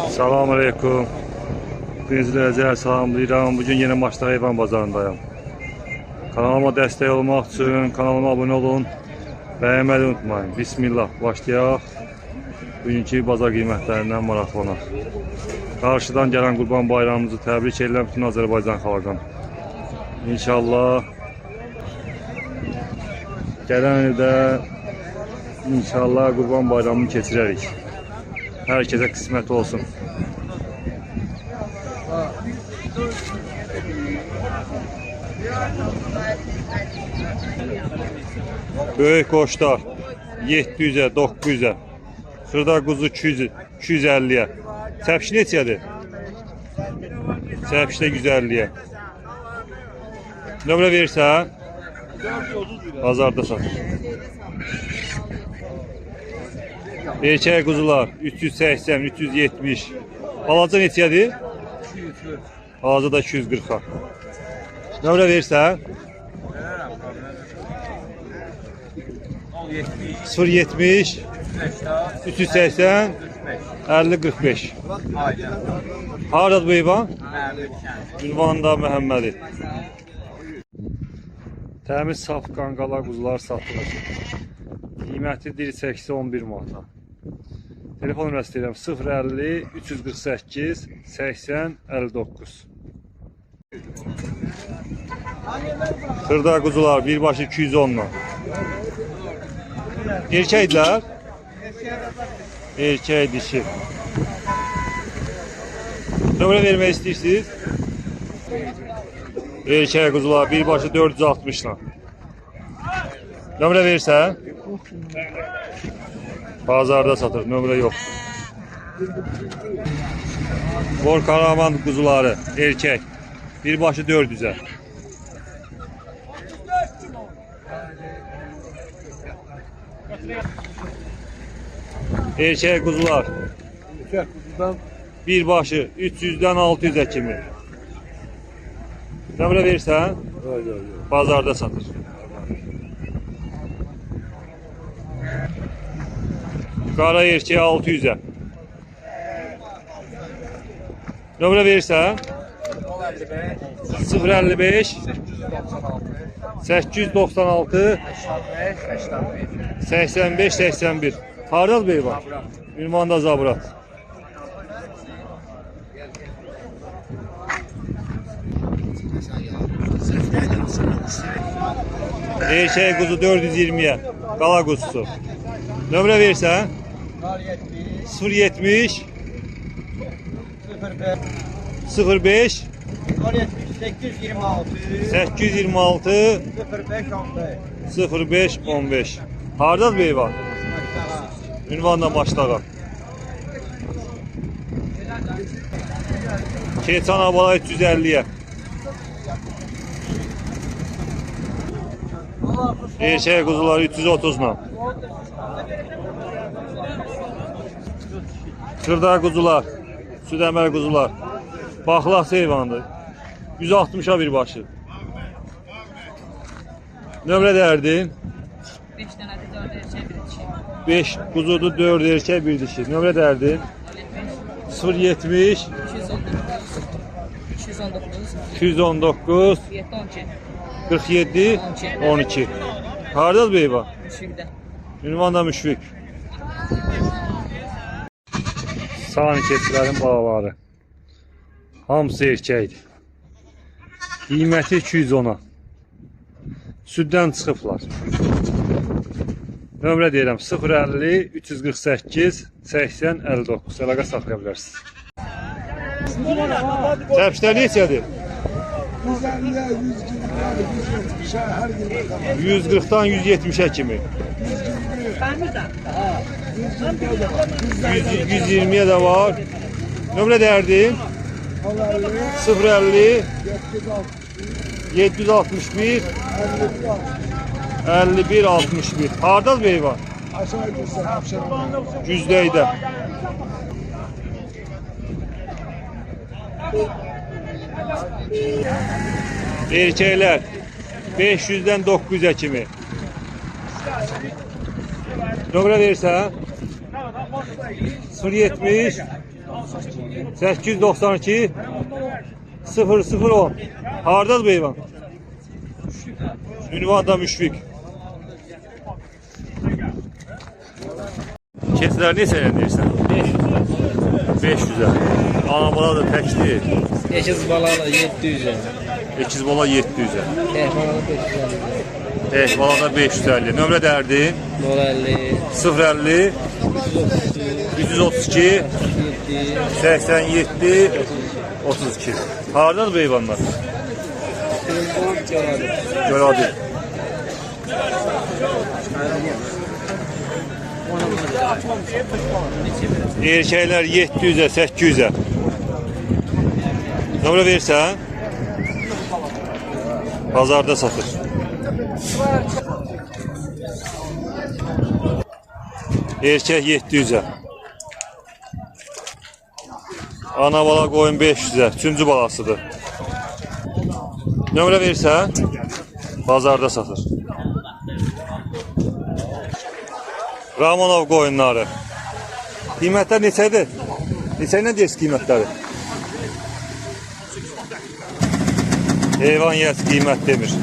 Selamünaleyküm. Dinleyicilerinize salamlayıram. Bugün yeni Maçlar Heyvan Bazarındayım. Kanalıma destek olmak için kanalıma abone olun. Beğenmeyi unutmayın. Bismillah. Başlayaq. Bugünkü bazar qiymətlərindən maraqlanaq. Qarşıdan gələn Qurban Bayramımızı təbrik edirəm bütün Azərbaycan xalqına. İnşallah gələn ildə Qurban Bayramını keçirərik. Herkese kısmet olsun. Böyük koçlar 700'e 900'e. Şurada kuzu 250'ye. Səpşi neçədir? Səpşi də 150'ye. Nömrə verirsən? Bazarda satır. Erkək quzular 380, 370. Balaca neçədir? 240. Balaca da 240'a. Nömrə verirsən? 070 380 50 45. Haradadır bu heyvan? Ünvanında Məhəmmədi. Təmiz saf qanqala quzular satılır. Qiyməti diri çəkisi 11 manata. Telefon nömrəsi deyirəm 050 348 80 59. Xırda quzular birbaşa 210 'la. Erkəklər? Erkək dişi. Nömrə vermək istəyirsiniz? Erkək quzular birbaşa 460 'la. Nömrə verirsən? Bazarda satır, nömrə yox. Bor Karaman quzuları, erkək. Birbaşı 400'e. Erkək quzular. Birbaşı 300'den 600'e kimi. Nömrə verirsən? Bazarda satır. Qara erkeği 600'e. Nömrə verirsən? 055 896 85 81. Hardadır bu heyvan? Ünvanda Zabrat. Erkək quzu 420'ye. Qala quzusu. Nömrə verirsən? 070 05 826 05 15. Hardadır bu heyvan? Ünvanla Maçdağa. Keçan abala 350'ye. Erkək quzular 330'la. Xırda quzular, südəmər quzular. Baxlaq heyvandır. 160'a birbaşı. Nömrə dərdin? 5 dənədir, 4 erkək, 1 dişi. 5 quzudur, 4 erkək, 1 dişi. Nömrə dərdin? 070 219 47 12. Hardadır bu heyvan? Müşfiqdə. Ünvanda Müşfiq. Sağ keçilərin balaları. Hamısı erkəkdir. Qiyməti 210'a. Süddən çıxıblar. Nömrə deyirəm 050 348 80 59. Əlaqə saxlaya bilərsiniz. Səpşlər neçədir? 140'dan 170'e kimi. 120'ye de var. Nömrə dərdin? 050 761 51 61. Hardadır bu heyvan? Güzdəydə. Erkəklər 500'den 900'e kimi. Nömrə verirsən? 070 892 0010. Hardadır bu heyvan? Ünvanda Müşfik. Keçilər ne sənə deyirsən? 500'ə. Ana bala da tək deyil. Ekiz balalı 700'e. Ekiz bala 700'ə. Balalı 550. Bala da 550. Nömrə dərdin? 050. 332 87 32. Hardadır bu heyvanlar? Göradı. Erkəklər 700'ə, 800'ə. Nömrə versən? Bazarda satır. Erkək 700'ə. Ana bala qoyun 500'ə. Üçüncü balasıdır. Nömrə versən? Bazarda satır. Ramonov qoyunları. Qiymətlər neçədir? Neçə ilə deyirsiz qiymətləri? Heyvan yiyəsi qiymət demir.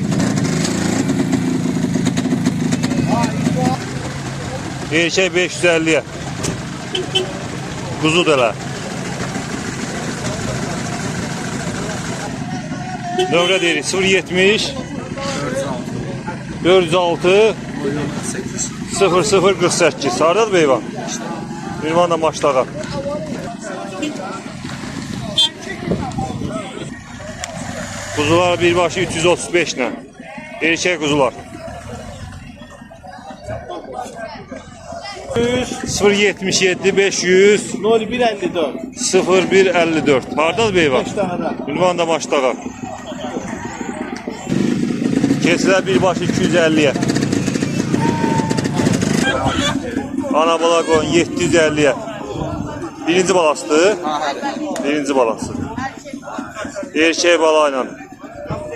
Erkək 550'ye. Kuzu dela. Nömrə deyirik 070 406 0048. Hardadır bu heyvan? Ünvan da maçlağa. Kuzular birbaşı 335 ilə. Erkək kuzular. 077 500 0154. 0154. Hardadır bu heyvan? Ünvan da maçlağa. Keçilər birbaşı 250'ye. Ana bala qoyun 750'ye. Birinci balasıdır. Birinci balası. Erkək bala ilə.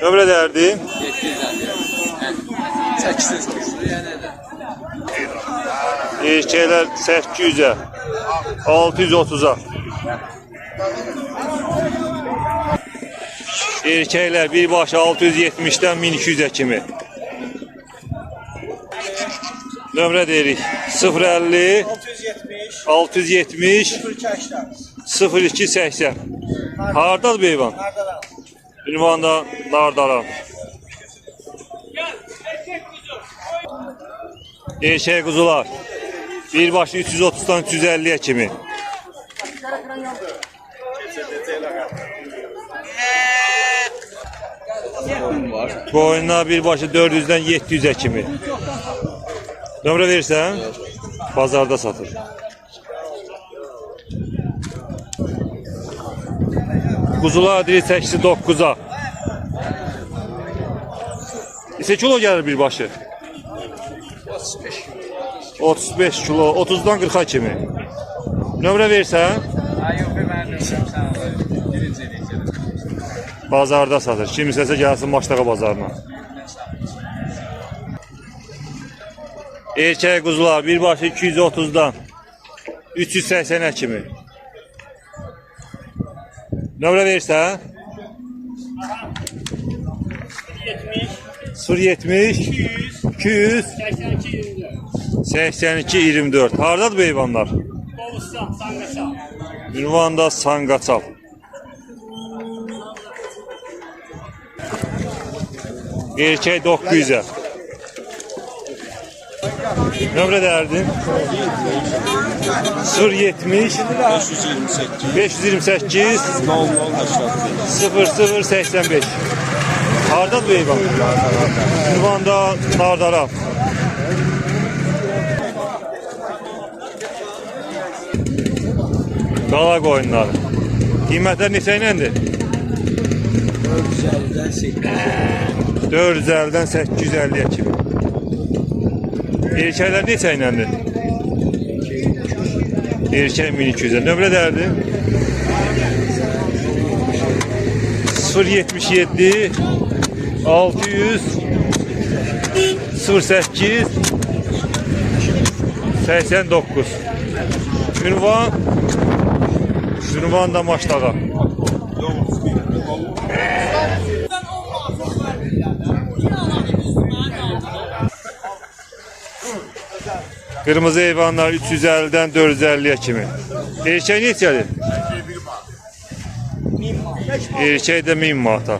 Nömrə dərdin? 800. Erkəklər 800'ə. 630'a. Erkəklər birbaşı 670'dən 1200'ə kimi. Nömrə deyirik 050 670 0280. Hardadır bu heyvan? Ünvanda Nardaran. Erkək kuzular birbaşı 330'dan 350'ye kimi. Koyunlar birbaşı 400'den 700'e kimi. Nömrə versən, bazarda satır. Kuzular diri 8-9'a. Neçə kilo gəlir birbaşı? 35 kilo, 30'dan 40'a kimi. Nömrə versən, bazarda satır. Kim istəsə gəlsin Maçlağa bazarına. Erkək kuzular birbaşı 230'dan 380'e kimi. Nömrə versən? 070 200 82 24. Hardadır bu heyvanlar? Ünvanda Sangaçal. Erkək 900'ə. Nömrə dərdin? 070 528 0085. Hardadır bu heyvan? Ünvanda Nardara. Qala qoyunları. Qiymətlər neçə iləndir? 450'den 850'ye kimi. Erkəklər neçə iləndir? Erkək 1200'e. Nömrə dərdin? 077 600 08 89. Ünvan da maçdağa. Qırmızı heyvanlar 350-dən 450-yə kimi. Erkək neçədir? Erkək də 1000 manata.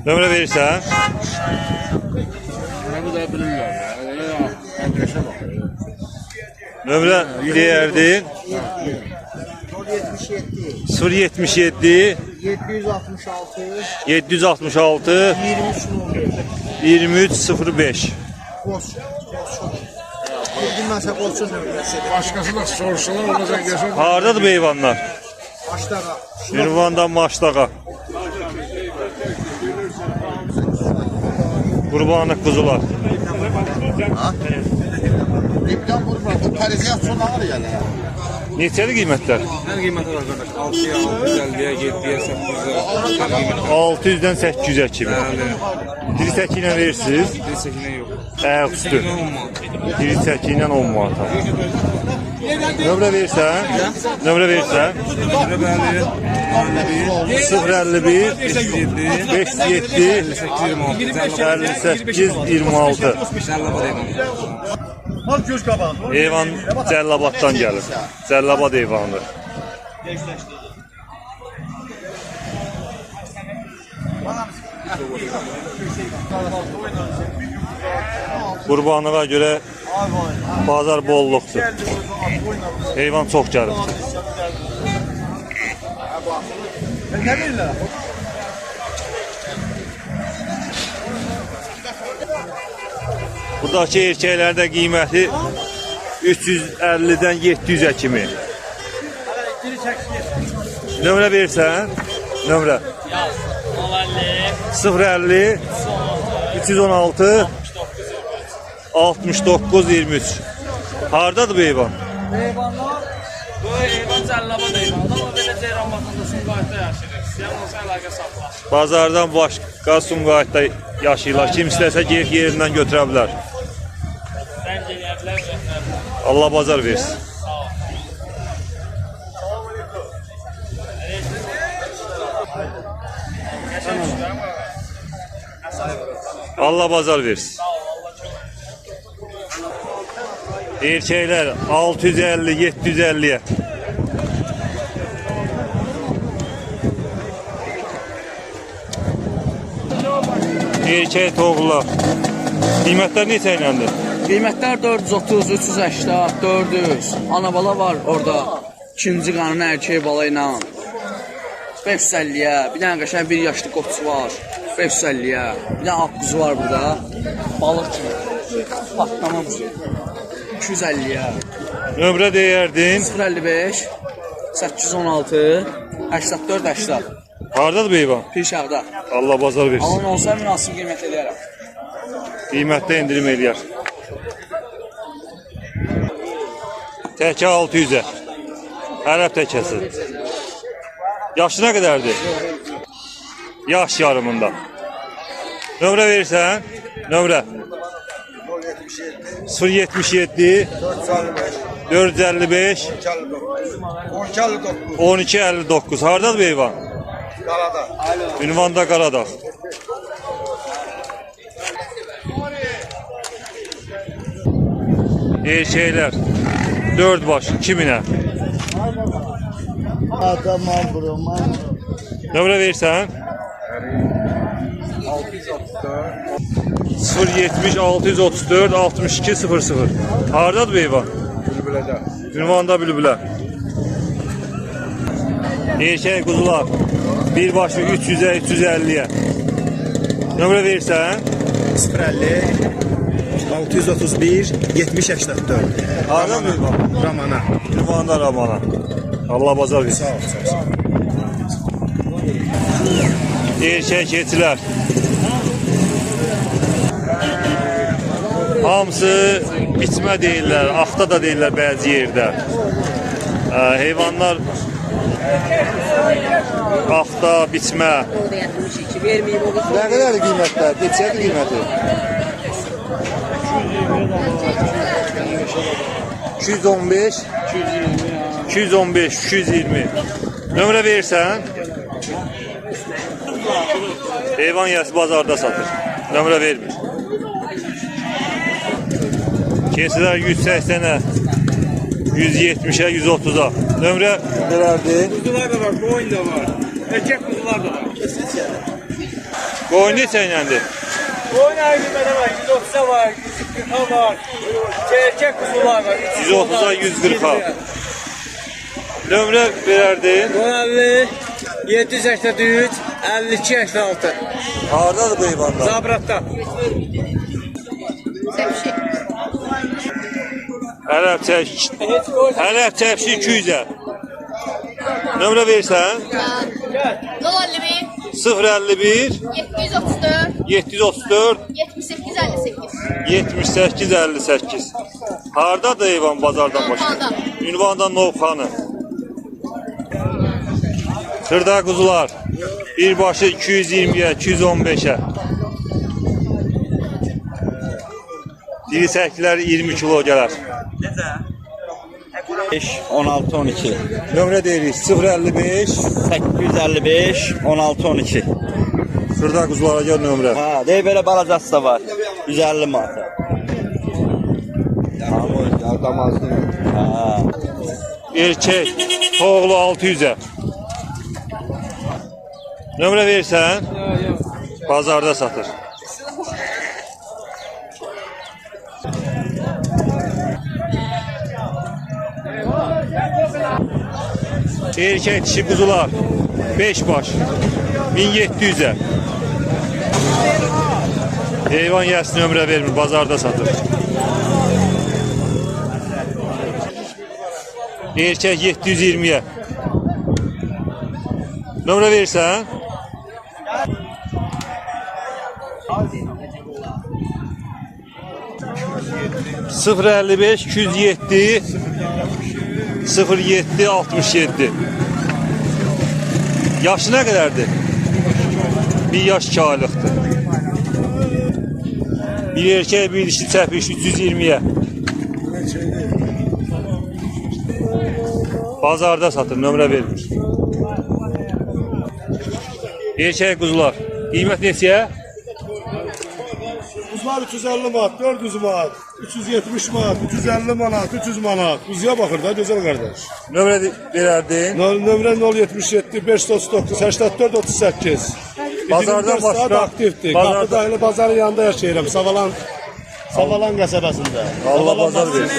Nömrə verirsən? Nömrə deyərdin? 077 766 2305. Başkası da sorsalar ona sen gelsin. Hardadır bu heyvanlar? Ünvandan Maçdağa. Qurbanlıq quzular. Dipten vurma. Bu periziyat son ağır yani. Neçədir qiymətlər? Her kıymeti var kardeş. 6'ya, 650'ye, 7'ye, 8'e. 600-dən 800-ə kimi. Diri səki ilə verirsiniz. 8'e yok. Ayaq üstü. 8'e 10 mal. Diri səki ilə 10 manata. Nömrə verirsən? Nömrə verirsən? 051 507 58 26. Heyvan Cəllabaddan gəlir. Cəllabad heyvanıdır. Qurbanlığa görə bazar bolluqdur. Heyvan çox gəlir. Buradakı erkəklərdə qiyməti 350-dən 700-ə kimi. Nömrə verirsən? Nömrə 050 316 69 23. Hardadır bu heyvan? Bu heyvan Cəllabad heyvanı, amma belə Ceyran baxanda Sumqayıtda yaşayır. İstəyən olsa əlaqə saxlar. Bazardan başqa Sumqayıtda yaşayırlar. Kim istəsə gelib yerindən götürə bilər. Zəng eləyə bilər, götürə bilər. Allah bazar versin. Allah bazar versin. Erkəklər 650 750'ye. Erkək toğullar. Qiymətlər neçə iləndir? Qiymətlər 430, 380, 400. Ana bala var orada. İkinci qanun erkək bala ilə. 550'ye. Bir dənə qəşəng 1 yaşlı qoçu var. 550'ye. Bir dənə ağ quzu var burada. Balıq kimi. Patlamamış. 250'ye. Nömrə deyərdin. 055 816 84 80. Hardadır bu heyvan? Pirşahda. Allah bazar versin. Alan olsa münasib qiymət edərəm. Qiymətdə indirim eləyər. Təkə 600'ə. Ərəb təkəsi. Yaşı nə qədərdir? Yaş yarımında. Nömrə verirsən? Nömrə 077 455 1259. Hardadır bu heyvan? Ünvanda Qaradağ. Erkəklər 4 baş 2000'ə. Nömrə verirsən? 070 634 62 00. Hardadır bu heyvan? Bülbülədə. Ünvanda Bülbülə. Erkək quzular bir başı 300'ə 350'ye. Nömrə verirsən? 050 631 70 84. Hardadır bu heyvan? Ramana. Ünvanda Ramana. Allah bazar versin. Sağ ol, sağ ol. Erkək keçilər. Hamısı biçmə deyirlər, axta da deyirlər bəzi yerdə. Heyvanlar axta, biçmə. Nə qədər qiymətlər? Neçədir qiyməti? 215 215 220. Nömrə verirsən? Heyvan yəsi bazarda satır. Nömrə vermir. Kesilər 180-ə, 170-ə, 130-a. Nömrə verərdi. Kuzular da var, koyun da var. Erkek kuzular da var. Qoyun neçə iləndir? Koyun ayrımada var, 130'a var, 140'a var. Erkek kuzular var. 130'a, 140'a. Nömrə verərdin. 783, 52, 86. Hardadır bu heyvanlar? Zabrat'ta. Ələb çəkisi 200'ə. Nömrə verirsən? 051 734 78 58. Hardadır heyvan bazardan başqa? Ünvanda Novxanı. Xırda quzular. Birbaşı 220'ye, 215'e. Dirisəklər 20 kilo gələr. 16 12. Nömrə deyirik 055 855 16 12. xırda quzulara gəl nömrə. Ha, dey belə balacası da var. 150 manat. Ha. Erkək, toğlu 600'ə. Nömrə verirsən? Bazarda satır. Erkek dişi kuzular 5 baş 1700'e. Heyvan yəsi nömrə vermir, bazarda satır. Erkek 720'ye. Nömrə verirsən? Sıfır 55 207 07 67. Yaşı nə qədərdir? 1 yaş 2 aylıqdır. Bir erkək bir dişi çəpiş 320'ye. Bazarda satır, nömrə vermir. Erkək quzular. Qiymət neçəyə? Kuzular 350 manat, 400 manat, 370 manat, 350 manat, 300 manat. Kuzuya bakır da güzel kardeş. Nömrə verərdin. Nömrə 077 539 84 38. Bazardan başqa aktifdir. bazarda- Qapı dayılı bazarın yanında yaşayıram. Savalan qəsəbəsində. Allah bazar versin.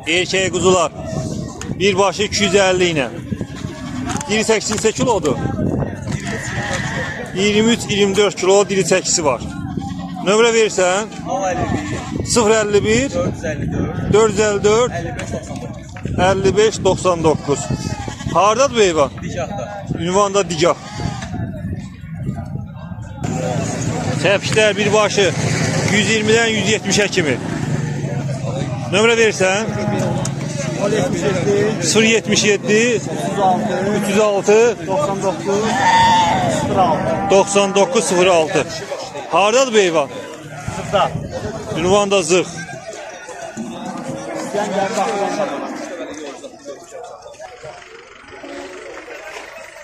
Erkək quzular. Birbaşı 250 ilə. 28 kilodur. 23-24 kilo diri çəkisi var. Nömrə verirsən? 051 454 55 99. Hardadır bu heyvan? Ünvanda Digah. Çəpişlər birbaşı 120'dən 170'ə kimi. Nömrə verirsən? 077 306 99 06. Hardadır bu heyvan? Ünvanda Zırh.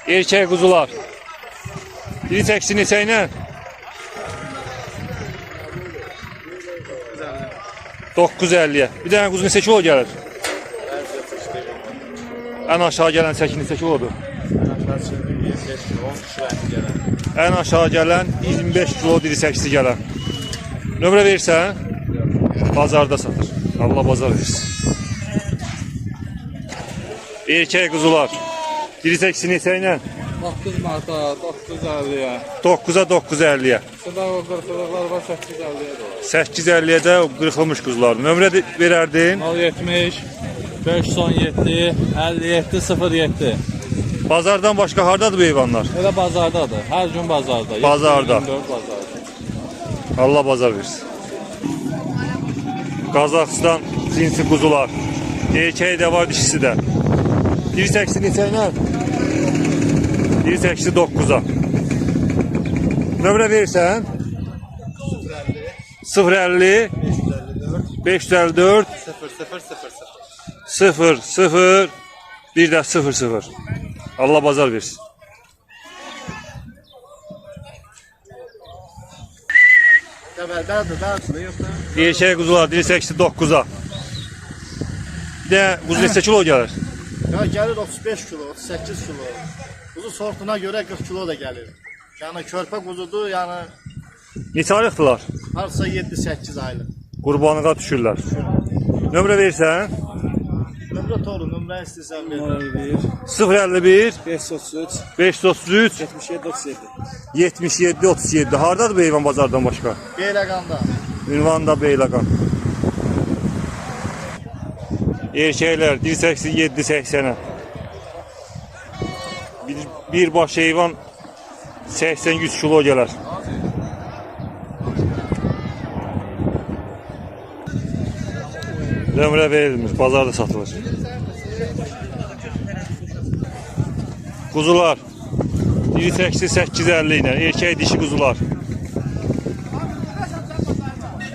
Erkək quzular. Diri çəkisi neçə ilə? 950'ye. Bir dənə quzu neçə kilo gəlir? Ən aşağı gələn çəki neçə kilodur? Ən aşağı gələn 25 kilo diri çəkisi gələn. Nömrə verirsən? Bazarda satır. Allah bazar versin. Erkək quzular. Diri çəkisi neçə ilə? 9 manata, 950'ye. 9'a 950'ye. Sıda o qırqılıqlar var 850'ye de var. 850'ye də qırxılmış quzular. Nömrə verərdin? 070 517 57 07. Bazardan başqa hardadır bu heyvanlar? Elə bazardadır. Hər gün bazarda. Bazarda. 24 bazarda. Allah bazar versin. Qazaxıstan cinsi quzular. Erkəyi də var, dişisi də. Diri çəkisi neçə ilə? Diri çəkisi 9'a. Nömrə verirsən? 050 554 0 0 bir də 0 0. Allah bazar versin. Erkək quzular diri 89'a. Bir də quzu neçə kilo gəlir? Ya gəlir 35 kilo, 38 kilo. Quzu sortuna görə 40 kilo da gəlir. Yəni körpə quzudur, yəni Neçə aylıqdılar? harsa 7-8 aylıq. Qurbanlığa düşürlər. Nömrə verirsən? Nömrə toru, nömrə istəsən ver. 051 533 533 77 37. 77 37. Hardadır bu heyvan bazardan başqa? Beyləqanda. Ünvanda Beyləqan. Erkəklər 187-80'ə. Bir baş heyvan 80-100 kilo gələr. Nömrə verilmir, bazarda satılır. Quzular 188-850 ilə, erkək dişi quzular.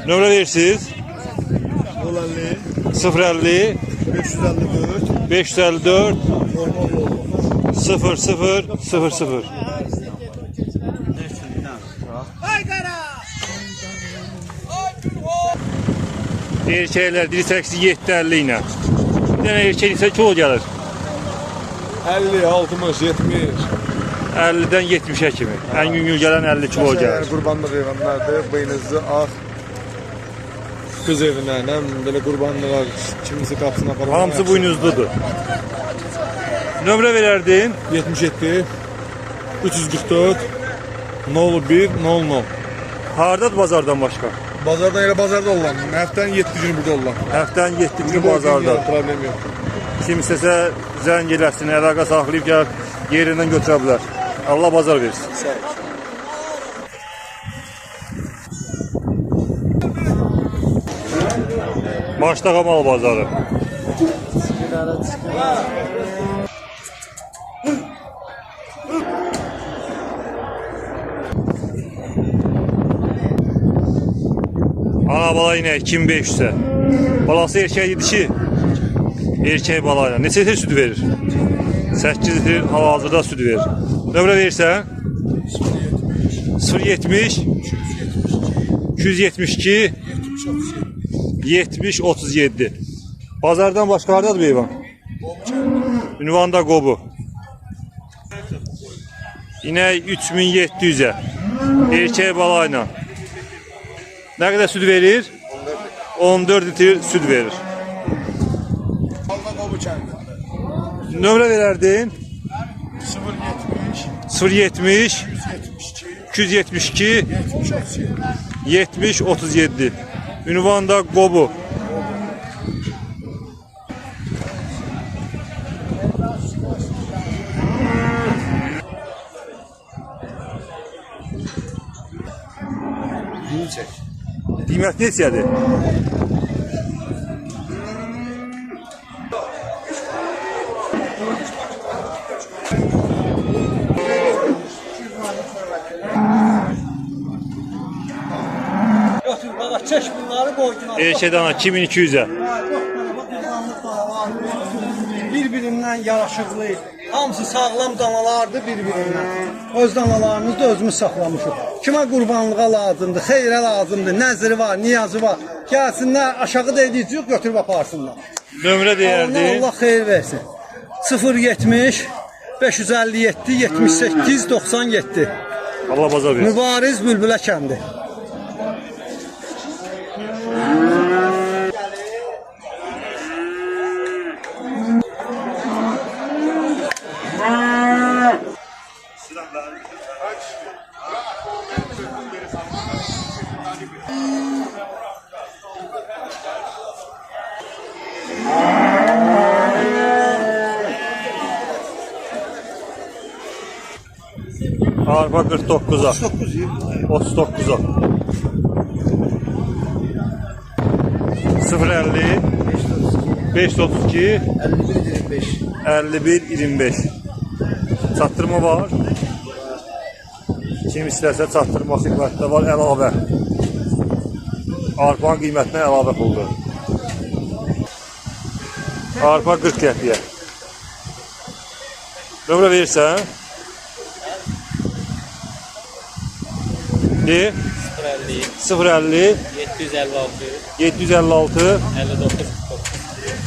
Nömrə verirsiniz? 050 554 554 00 00. Erkəklər 187-50 ilə. Bir dənə erkək isə kilo gəlir. 50, 60, 70. 50-dən 70'ə kimi. Ən yüngül gələn 50 kilo gəlir. Qurbanlıq heyvanlardır. Boynuzlu ağ. Qız evinə, belə qurbanlığa kimisi qapısına falan. Hamısı buynuzludur. Nömrə verərdin? 77 344 01 00. Hardadır bazardan başqa? Bazardan elə bazarda olan. Həftənin 7 günü burada olan. Həftənin 7 günü bazarda. Problem yox. Kim istəsə zəng eləsin, əlaqə saxlayıb gəlib yerindən götürə bilər. Allah bazar versin. Maçdağa mal bazarı. Ana bala yine 2500'e. Balası erkek dişi. Erkek balayla. Neçə litr süt verir? 8 litr hal-hazırda süt verir. Nömrə verirsən? 070 272 70 37. Bazardan başqa hardadır bu heyvan? Ünvanda Qobu. İnək 3700'e. Erkek balayla. Ne kadar süt verir? 14 litre süt verir. Nömrə verərdin? 070 272 70 37. Ünvanda Qobu. Qiymət neçədir? Götür baba çeş bunları boyuna. Erkək dana 2200'e. Bir-birindən yaraşıqlı. Hamısı sağlam danalardır bir-birindən. Öz danalarımızı da özümüz saxlamışıq. Kimə qurbanlığa lazımdır, xeyrə lazımdır, nəzri var, niyazı var. Gəlsinlər, aşağı dediyici yox, götürüb aparsınlar. Nömrə deyərdin? Allah xeyir versin. 070 557 78 97. Allah bazar versin. Mübariz Bülbülə kəndi. Arpa 49'a. 39'a. 050 532 51 25. Çatdırma var. Kim istərsə çatdırma xidmətdə var, əlavə. Arpanın qiymətinə əlavə puldur. Arpa 40 qəpiyə. Nömrə verirsən? Ne? 050 756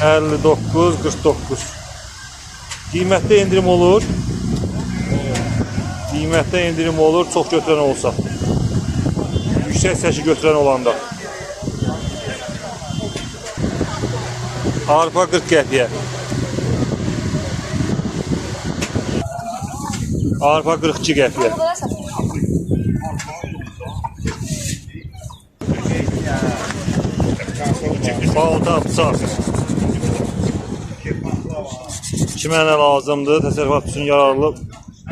59 49. Qiymətdə indirim olur. Qiymətdə indirim olur, çox götürən olsa. Yüksək səki götürən olanda. Arpa 40 qəpiyə. Arpa 42 qəpiyə. Balta, bıçaq. Kimə nə lazımdır? Təsərrüfat üçün yararlı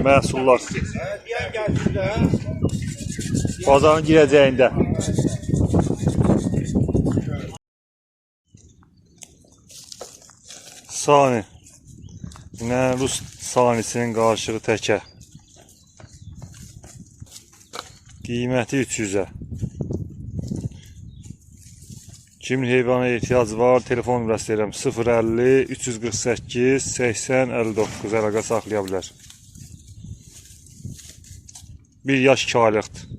məhsullar. Bazarın girəcəyində. Sani. Yine Rus sanisinin qarşılığı təkə. Qiyməti 300'ə. Kimin heyvana ehtiyac var? Telefon nömrəsi verirəm. 050 348 80 59 əlaqə saxlaya bilər. 1 yaş 2 aylıqdır.